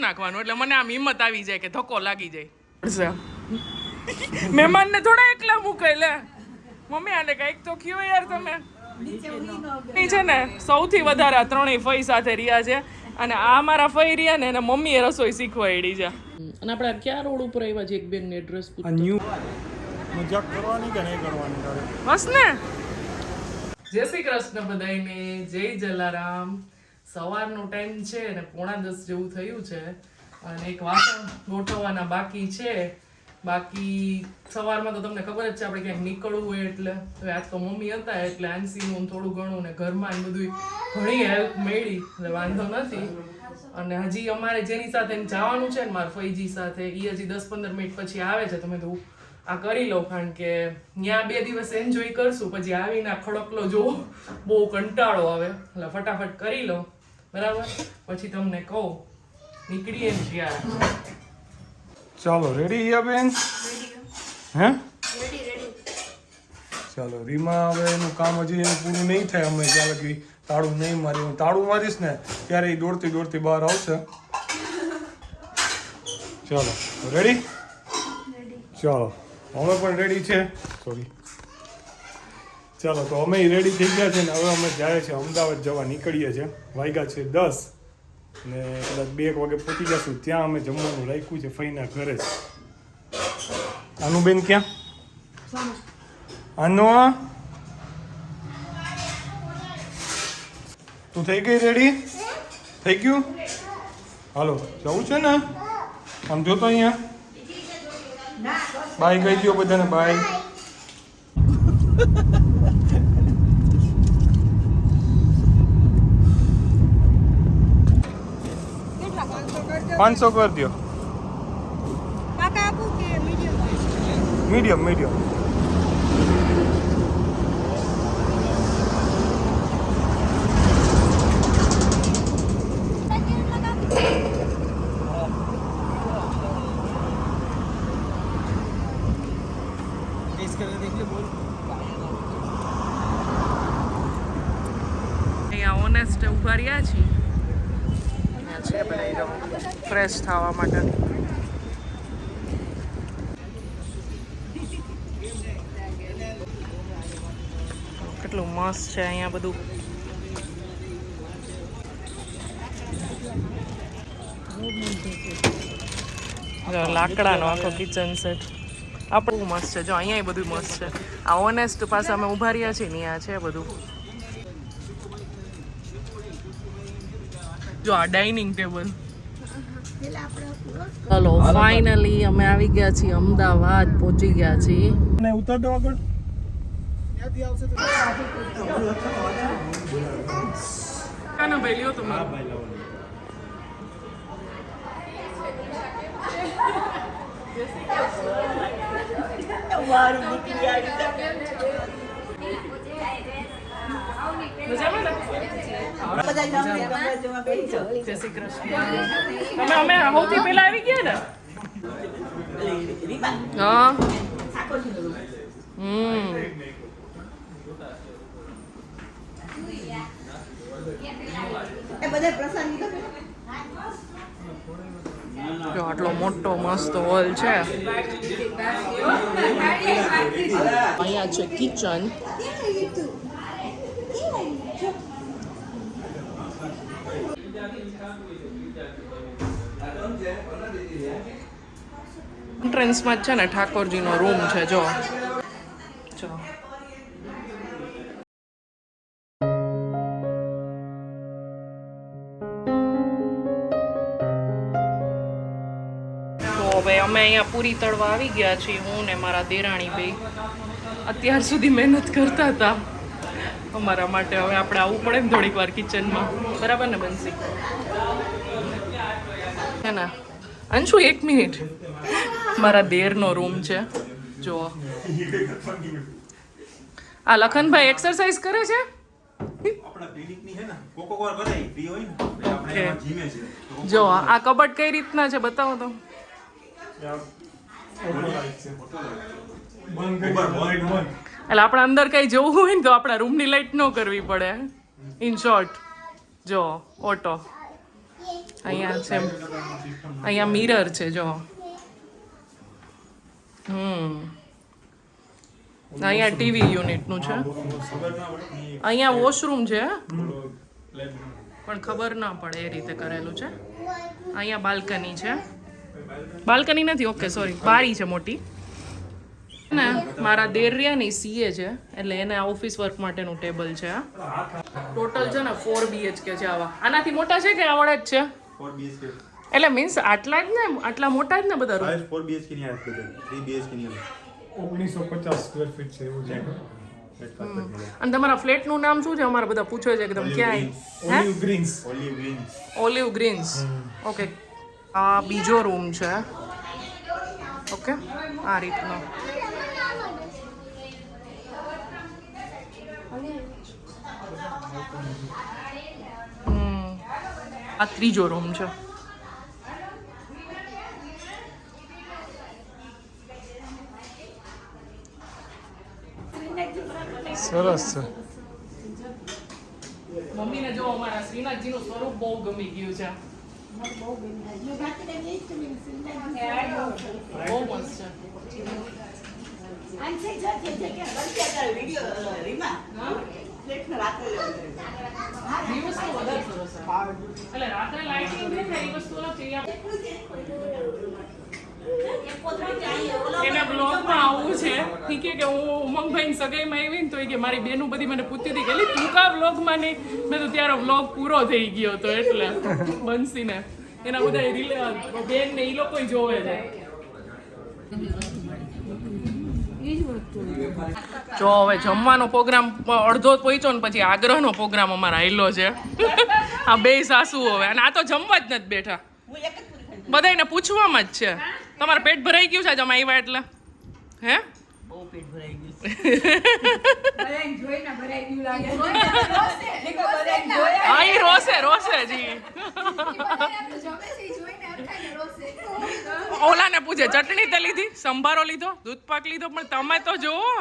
તોડ નાખવાનું, એટલે મને આમ હિંમત આવી જાય કે ધક્કો લાગી જાય. મહેમાનને થોડા એકલા મૂકે લે મમ્મી, આને કઈક તો કયો યાર તમે. છે ને સૌથી વધારે આ ત્રણેય ફઈ સાથે રહ્યા છે, અને આ મારા ફઈ રહ્યા ને એને મમ્મીએ રસોઈ શીખવાડી છે. અને આપણે ક્યાં રોડ ઉપર આવ્યા છે? એક બેન ને એડ્રેસ મજાક કરવાની કે નહીં કરવાની તારે? બસ ને. જય શ્રી કૃષ્ણ બધાને, જય જલારામ. સવારનો ટાઈમ છે ને 9:30 જેવું થયું છે, અને એક વાસણ ગોઠવવાના બાકી છે. બાકી સવારમાં તો તમને ખબર જ છે આપણે ક્યાંક નીકળવું હોય એટલે. હવે આજ તો મમ્મી હતા એટલે આંસીનું થોડું ઘણું ને ઘરમાં બધું ઘણી હેલ્પ મળી એટલે વાંધો નથી. અને હજી અમારે જેની સાથે જવાનું છે ને મારા ફઈજી સાથે, એ હજી 10-15 મિનિટ પછી આવે છે. તમે તો આ કરી લો, કારણ કે ત્યાં 2 દિવસ એન્જોય કરશું, પછી આવીને આ ખડકલો જોવો બહુ કંટાળો આવે, એટલે ફટાફટ કરી લો બરાબર. પછી તમને કહું નીકળીએ ને ત્યારે. ચાલો રેડી હિયા બેન? હે ચાલો. રીમા હવે એનું કામ હજી એનું પૂરું નહીં થાય, અમે જ્યાં લગી તાળું નહીં મારી. હું તાળું મારીશ ને ત્યારે એ દોડતી દોડતી બહાર આવશે. ચાલો રેડી? ચાલો અમે પણ રેડી છે. સોરી. ચાલો તો અમે રેડી થઈ ગયા છે ને હવે અમે જાય છે અમદાવાદ જવા નીકળીએ છીએ. વાગ્યા છે 10 ને કદાચ 2 વાગે પહોંચી જશું. ત્યાં અમે જમવાનું રાખ્યું છે ફઈના ઘરે. આનું બેન ક્યાં? આનો તું થઈ ગઈ રેડી? થઈ ગયું? હાલો જવું છે ને? આમ જોતો અહીંયા બાય કહી દો બધાને. બાય. $500 कर दियो. Medium medium. અહીંયા ઓનેસ્ટ ઉભા રહ્યા છીએ છે બધા ફ્રેશ થવા માટે. કેટલું મસ્ત છે અહીંયા બધું. લાકડાનો આખો કિચન સેટ આપણું મસ્ત છે. જો અહીંયા બધું મસ્ત છે. આ ઓનેસ્ટ પાસે અમે ઉભા રહ્યા છીએ ને અહીંયા છે બધું. જો આ ડાઇનિંગ ટેબલ. ચલો ફાઇનલી અમે આવી ગયા છીએ અમદાવાદ, પહોંચી ગયા છીએ. ને ઉતાર દો આગળ. કાના ભાઈ લ્યો તમારો. જય શ્રી કૃષ્ણ. અમે સૌથી પહેલા આવી ગયા ને. હા જો આટલો મોટો મસ્ત હોલ છે. અહીંયા છે કિચન. એન્ટ્રન્સમાં જ છે ને ઠાકોરજીનો રૂમ છે. જો ભાઈ અમે અહીંયા પૂરી તળવા આવી ગયા છીએ, હું ને મારા દેરાણી ભાઈ. અત્યાર સુધી મહેનત કરતા હતા અમારા માટે, હવે આપણે આવવું પડે ને થોડીક વાર કિચનમાં. બરાબર ને બંસી? હે ને અંશુ? 1 મિનિટ. મારા દેરનો રૂમ છે. જો આ લખનભાઈ એક્સરસાઇઝ કરે છે. જો આ કબટ કઈ રીતના છે બતાવો તો. એટલે આપણે અંદર કઈ જોવું હોય ને તો આપણા રૂમની લાઈટ ન કરવી પડે. ઇન શોર્ટ જો ઓટો અહીંયા છે અહીંયા મિરર છે જો અહીંયા ટીવી યુનિટનું છે અહીંયા વોશરૂમ છે પણ ખબર ના પડે એ રીતે કરેલું છે અહીંયા બાલ્કની છે બાલ્કની નથી ઓકે સોરી બારી છે મોટી ને મારા દેર રહ્યા ને સીએ છે એટલે એને ઓફિસ વર્ક માટેનું ટેબલ છે આ ટોટલ છે ને 4 BHK છે આવા આનાથી મોટા છે કે આવડે જ છે 4 BHK એટલે મીન્સ આટલા જ ને આટલા મોટા જ ને બધા રૂમ 4 BHK ની આવે છે 3 BHK ની આવે 1950 સ્ક્વેર ફીટ છે એવું છે અને તમારા ફ્લેટનું નામ શું છે અમારા બધા પૂછે છે કે તમે ક્યાં olive greens olive greens okay આ બીજો રૂમ છે ઓકે આ રીતનો આ ત્રીજો રૂમ છે સરસ છે મમ્મીને જો અમારા શ્રીનાથજીનું સ્વરૂપ બહુ ગમી ગયું છે બહુ મસ્ત છે દિવસ તો વધારે સરસ છે એટલે રાત્રે લાઇટિંગ દેખાય એ વસ્તુ નથી એના બ્લોગમાં આવું છે ઠીક કે હું ઉમંગભાઈ સગાઈમાં આવી ને તો એ કે મારી બેનું બધી મને પૂછતી હતી કે તું કા બ્લોગમાં નહીં મેં તો ત્યારે બ્લોગ પૂરો થઈ ગયો હતો એટલે બંસીને એના બધા રીલે બેન ને એ લોકો જોવે છે જો હવે જમવાનો પ્રોગ્રામ અડધો પહોંચ્યો ને પછી આગ્રહનો પ્રોગ્રામ અમારા આયલો છે આ બે સાસુ હવે અને આ તો જમવા જ નથી બેઠા બધાને પૂછવામાં જ છે તમારું પેટ ભરાઈ ગયું છે જમા આવ્યા એટલે હે બહુ પેટ ભરાઈ ગયું હા ઈ રોશે જી ઓલાને પૂછે ચટણી તે લીધી સંભારો લીધો દૂધ પાક લીધો પણ તમે તો જોવો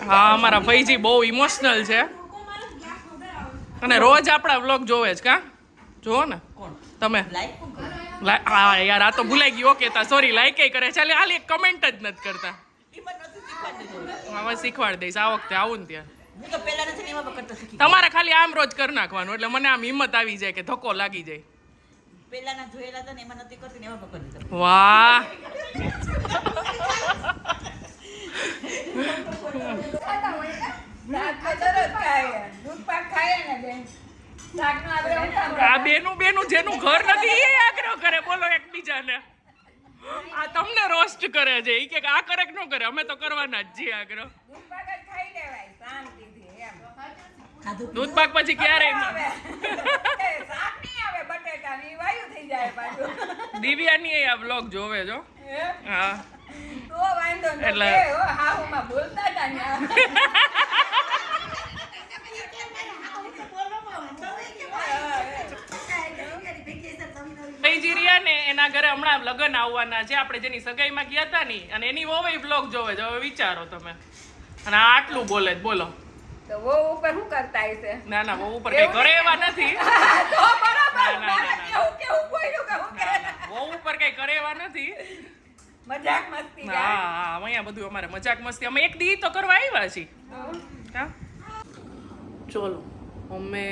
હા અમારા ભાઈજી બહુ ઇમોશનલ છે અને રોજ આપણા વ્લોગ જોવે છે કા જોવો ને તમે હા યાર આ તો ભૂલાઈ ગયું ઓકે તા સોરી લાઈક કરે ચાલે હાલ એક કમેન્ટ જ નથી કરતા હવે શીખવાડી દઈશ આ વખતે આવું ને ત્યાં તમારે ખાલી આમ રોજ કરી નાખવાનું એટલે મને આમ હિંમત આવી જાય કે ધક્કો લાગી જાય પેલાના જોયેલા હતા ને એમાં નથી કરતી ને એમાં કરી દીધા વાહ આ બેનું જેનું ઘર નથી એ આગ્રહ કરે બોલો એકબીજાને આ તમને રોસ્ટ કરે છે ઈ કે આ કરે કે ન કરે અમે તો કરવાના જ છીએ આગ્રહ દૂધ પાક પછી ક્યારે દિવ્યાની આ વ્લોગ જોવે જો હા એટલે નૈજીરિયા ને એના ઘરે હમણાં લગ્ન આવવાના છે આપણે જેની સગાઈમાં ગયા હતા ની અને એની વહુ બ્લોગ જોવે છે હવે વિચારો તમે અને આ આટલું બોલે જ બોલો તો વો ઉપર શું કરતા હશે ના ના વહુ ઉપર કઈ કરે એવા નથી તો બરાબર ના. કેવું બોલ્યું કે હું કરે વહુ ઉપર કઈ કરે એવા નથી મજાક મસ્તી હા હા અહીંયા બધું અમારે મજાક મસ્તી અમે એક દી તો કરવા આવ્યા છીએ હા ચલો અમે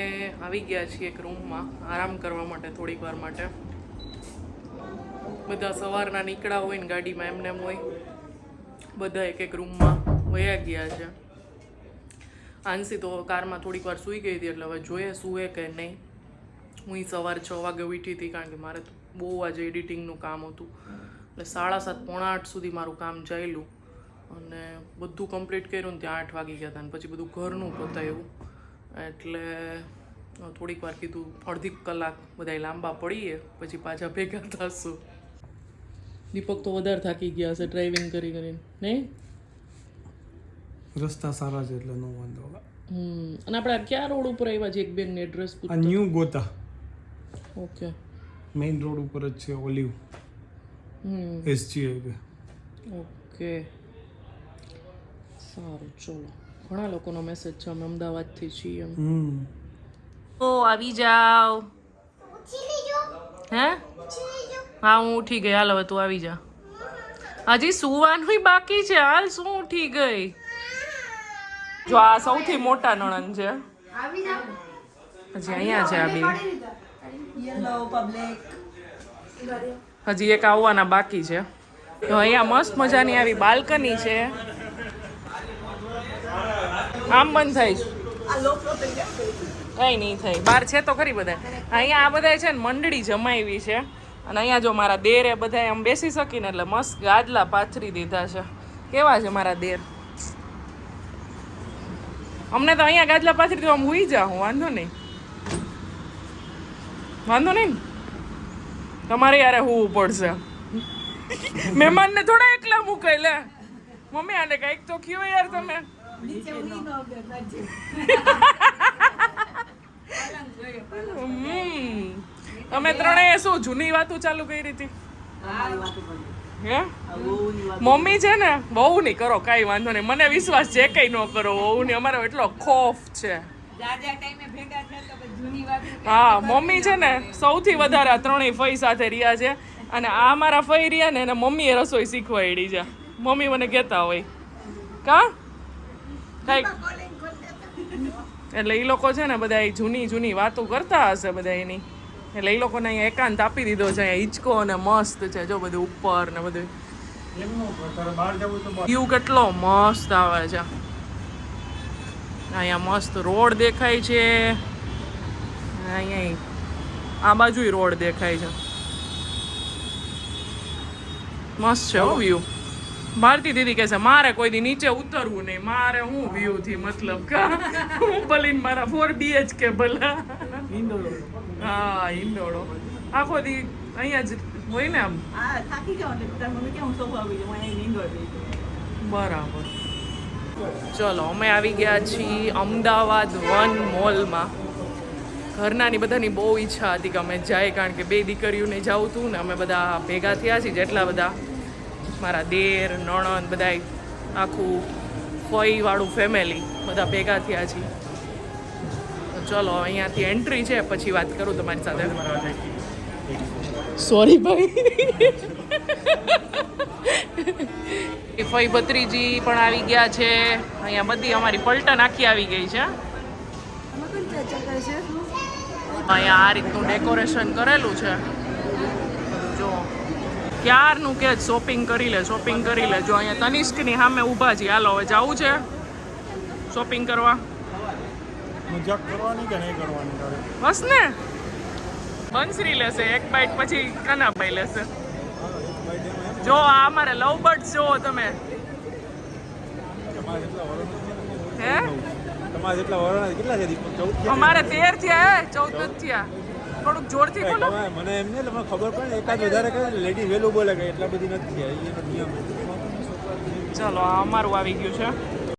આવી ગયા છીએ એક રૂમમાં આરામ કરવા માટે થોડીક વાર માટે બધા સવારના નીકળ્યા હોય ને ગાડીમાં એમને એમ હોય બધા એક એક રૂમમાં વયા ગયા છે આંસી તો કારમાં થોડીક વાર સૂઈ ગઈ હતી એટલે હવે જોઈએ સૂએ કે નહીં હું સવારે 6 વાગે ઉઠી હતી કારણ કે મારે બહુ આજે એડિટિંગનું કામ હતું એટલે 7:30 પોણા 8 સુધી મારું કામ ચાલ્યું અને બધું કમ્પ્લીટ કર્યું ને ત્યાં 8 વાગી ગયા હતા અને પછી બધું ઘરનું પતાવ્યું એટલે થોડીક વાર કીધું અડધી કલાક બધાય લાંબા પડીએ પછી પાછા ભેગા થશું દીપક તો વધારે થાકી ગયા હશે ડ્રાઇવિંગ કરીને નહીં રસ્તા સારા છે એટલે નો વાંધો અને આપણે ક્યાં રોડ ઉપર આવ્યા છે એક બેન ને એડ્રેસ આ ન્યુ ગોતા ઓકે મેઇન રોડ ઉપર જ છે ઓલિવ એસજી હાઈવે. ઓકે સારું ચલો. ઘણા લોકોનો મેસેજ છે અમે અમદાવાદથી છીએ એમ. ઓ આવી જાવ. હે હા હું ઉઠી ગઈ. હાલ હવે તું આવી જા. હજી સુવાનું બાકી છે. હાલ શું ઉઠી ગઈ? જો આ સૌથી મોટા નણંદ છે. હજી અહીંયા છે આ બે. હજી એક આવવાના બાકી છે. તો અહીંયા મસ્ત મજાની આવી બાલ્કની છે. આમ બંધ થાય છે કઈ નહીં થાય. બહાર છે તો ખરી બધા. અહીંયા આ બધા છે ને મંડળી જમાવી છે. અને અહીંયા જો મારા દેરે બધા આમ બેસી શકીને એટલે મસ્ત ગાદલા પાથરી દીધા છે. કેવા છે મારા દેર? અમને તો અહીંયા ગાદલા પાથરી દો આમ હુઈ જાઉં. વાંધો નહીં વાંધો નહીં ને? તમારે યારે હોવું પડશે. મહેમાનને થોડા એકલા મૂકાય લે. મમ્મી આને કઈક તો કયો યાર તમે. તમે ત્રણેય શું જૂની વાતો ચાલુ કરી હતી? હે મમ્મી છે ને બહુ નહીં કરો કઈ વાંધો નહીં. મને વિશ્વાસ છે કઈ ન કરો બહુ નહીં. અમારો એટલો ખોફ છે. હા મમ્મી છે ને સૌથી વધારે આ ત્રણેય ફઈ સાથે રહ્યા છે. અને આ મારા ફઈ રહ્યા ને એને મમ્મીએ રસોઈ શીખવાડી છે. મમ્મી મને કહેતા હોય કા કઈક એટલે એ લોકો છે ને બધા જૂની જૂની વાતો કરતા હશે બધા એની. એટલે એ લોકોને અહીંયા એકાંત આપી દીધો છે. અહીંયા હિંચકો અને મસ્ત છે જો બધું ઉપર ને બધું. વ્યૂ કેટલો મસ્ત આવે છે. અહીંયા મસ્ત રોડ દેખાય છે. અહીંયા આ બાજુ રોડ દેખાય છે. મસ્ત છે હો વ્યૂ. ભારતી દીદી કહે છે મારે કોઈ દી નીચે ઉતરવું નહીં. મારે હું વ્યૂ થી મતલબ કા હું ભલીને મારા 4 BHK ભલા. હા હિંડોળો આખો દી અહીંયા જ હોય ને આમ. બરાબર. ચલો અમે આવી ગયા છીએ અમદાવાદ વન મોલમાં. ઘરનાની બધાની બહુ ઈચ્છા હતી કે અમે જાય કારણ કે 2 દીકરીઓને જવું હતું ને અમે બધા ભેગા થયા છીએ. જેટલા બધા મારા દેર નણંદ બધા આખું ફઈવાળું ફેમિલી બધા ભેગા થયા છીએ. તો ચલો અહીંયાથી એન્ટ્રી છે પછી વાત કરું તમારી સાથે. સોરી ભાઈ. ફઈ ભત્રીજી પણ આવી ગયા છે. અહીંયા બધી અમારી પલટન આખી આવી ગઈ છે. અહીંયા આ રીતનું ડેકોરેશન કરેલું છે. જો ક્યારનું કે શોપિંગ કરી લે શોપિંગ કરી લે. જો અહીંયા તનિષ્કની સામે ઊભા છીએ. હાલો હવે જવું છે શોપિંગ કરવા. મજાક કરવાની કે નહીં કરવાની? બસ ને બંસરી લેશે એક બાઈટ પછી કનાભાઈ લેશે. જો આ અમારે લવ બર્ડ્સ જોવો તમે. હે તમારે જેટલા વરણ કેટલા છે? 14 અમારે 13 થયા 14 નથી થયા. થોડુંક જોરથી બોલો. મને એમ નહીં મને ખબર પડે ને એકાદ વધારે કરે લેડી વેલું બોલે કે એટલા બધી નથી થયા. એ નિયમ. ચલો આ અમારું આવી ગયું છે.